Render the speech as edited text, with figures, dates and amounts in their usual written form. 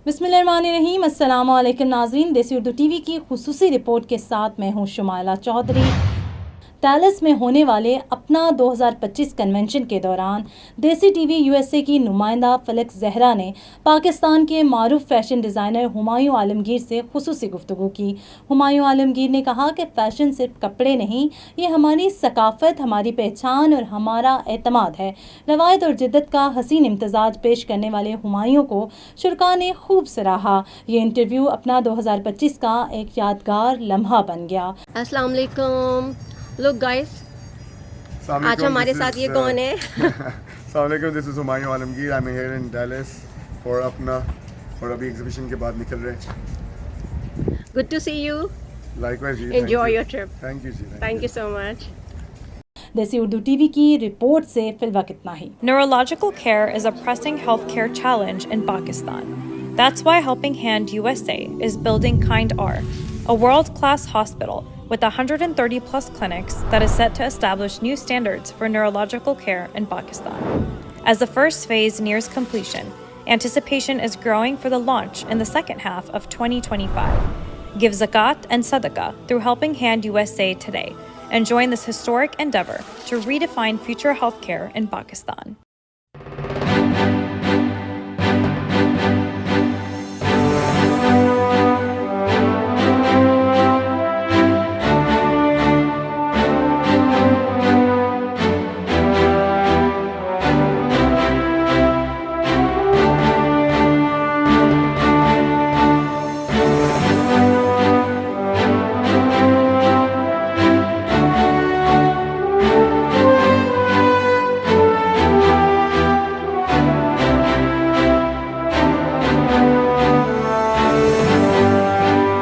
بسم اللہ الرحمن الرحیم، السلام علیکم ناظرین۔ دیسی اردو ٹی وی کی خصوصی رپورٹ کے ساتھ میں ہوں شمائلہ چودھری۔ ڈیلس میں ہونے والے اپنا 2025 کنونشن کے دوران دیسی T V U S A کی نمائندہ فلک زہرا نے پاکستان کے معروف فیشن ڈیزائنر ہمایوں عالمگیر سے خصوصی گفتگو کی۔ ہمایوں عالمگیر نے کہا کہ فیشن صرف کپڑے نہیں، یہ ہماری ثقافت، ہماری پہچان اور ہمارا اعتماد ہے۔ روایت اور جدت کا حسین امتزاج پیش کرنے والے ہمایوں کو شرکاء نے خوب سراہا۔ یہ انٹرویو اپنا 2025 کا ایک یادگار لمحہ بن گیا۔ السلام علیکم لوگ گائز، آج ہمارے ساتھ یہ کون ہے؟ السلام علیکم، this is Humayun Alamgir. I am here in Dallas for اپنا، اور ابھی ایگزیبیشن کے بعد نکل رہے ہیں۔ Good to see you, likewise جی، enjoy your trip. Thank you جی، thank you so much. Desi Urdu T V کی رپورٹ سے فی الوقت اتنا ہی۔ Neurological care is a pressing healthcare challenge in Pakistan. That's why Helping Hand USA is building Kind R, a world-class hospital with 130 plus clinics that is set to establish new standards for neurological care in Pakistan. As the first phase nears completion, anticipation is growing for the launch in the second half of 2025. Give zakat and sadaqah through Helping Hand USA today and join this historic endeavor to redefine future healthcare in Pakistan.